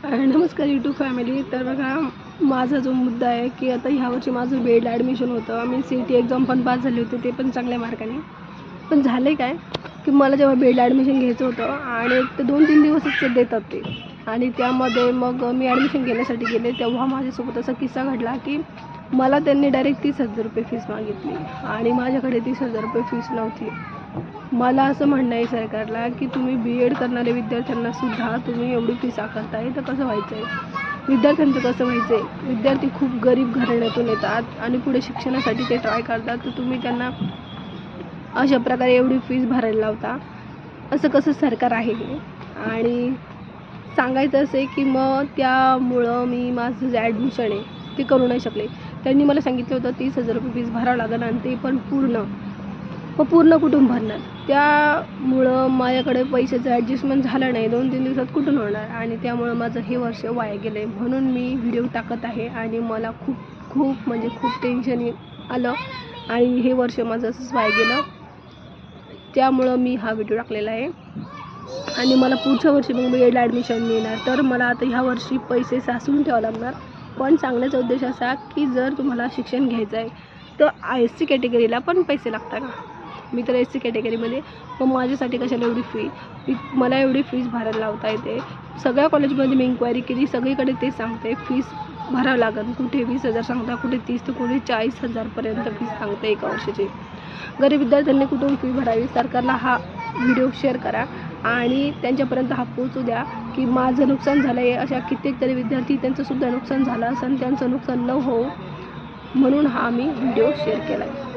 नमस्कार YouTube family. तर बघा, माझा जो मुद्दा आहे की आता ह्या वर्षी माझं बीएडला ॲडमिशन होतं. मी CET एक्झाम पण पास झाले होते, ते पण चांगल्या मार्काने. पण झालं काय की मला जेव्हा बीएडला ॲडमिशन घ्यायचं होतं आणि एक तर 2-3 दिवसच ते देतात ते, आणि त्यामध्ये मग मी ॲडमिशन घेण्यासाठी गेले तेव्हा माझ्यासोबत असा किस्सा घडला की मला त्यांनी डायरेक्ट 30,000 रुपये फीस मागितली आणि माझ्याकडे 30,000 रुपये फीस नव्हती. मला असं म्हणणं आहे सरकारला की तुम्ही BEd करणाऱ्या विद्यार्थ्यांना सुद्धा तुम्ही एवढी फीस आकारताय तर कसं व्हायचं आहे? विद्यार्थ्यांचं कसं व्हायचं आहे? विद्यार्थी खूप गरीब घराण्यातून येतात आणि पुढे शिक्षणासाठी ते ट्राय करतात, तर तुम्ही त्यांना अशा प्रकारे एवढी फीस भरायला लावता. असं कसं सरकार आहे हे? आणि सांगायचं असं आहे की मग त्यामुळं मी माझं जे ॲडमिशन आहे ते करू नाही शकले. त्यांनी मला सांगितलं होतं 30,000 रुपये फीस भरावं लागेल आणि ते पण पूर्ण. मग पूर्ण कुठून भरणार? त्यामुळं माझ्याकडे पैशाचं ॲडजस्टमेंट झालं नाही. 2-3 दिवसात कुठून होणार? आणि त्यामुळं माझं हे वर्ष वाया गेलं आहे. म्हणून मी व्हिडिओ टाकत आहे आणि मला खूप म्हणजे खूप टेन्शन आलं आणि हे वर्ष माझं असंच वाया गेलं. त्यामुळं मी हा व्हिडिओ टाकलेला आहे. आणि मला पुढच्या वर्षी मग बीएडला ॲडमिशन मिळणार, तर मला आता ह्या वर्षी पैसे साचवून ठेवावं लागणार. पण सांगण्याचा उद्देश असा की जर तुम्हाला शिक्षण घ्यायचं आहे तर SC कॅटेगरीला पण पैसे लागतात का? मी तर SC कॅटेगरीमध्ये, मग माझ्यासाठी कशाला एवढी फी? मला एवढी फीस भरायला लावता येते. सगळ्या कॉलेजमध्ये मी इन्क्वायरी केली, सगळीकडे ते सांगते फीस भरावं लागेल. कुठे 20,000 सांगता, कुठे 30, तर कुठे 40,000पर्यंत फीस सांगते एका वर्षाची. गरीब विद्यार्थ्यांनी कुठून फी भरावी? सरकारला हा व्हिडिओ शेअर करा आणि त्यांच्यापर्यंत हा पोहोचू द्या की माझं नुकसान झालं आहे, अशा कित्येक तरी विद्यार्थी त्यांचंसुद्धा नुकसान झालं असेल, त्यांचं नुकसान न होऊ म्हणून हा मी व्हिडिओ शेअर केला आहे.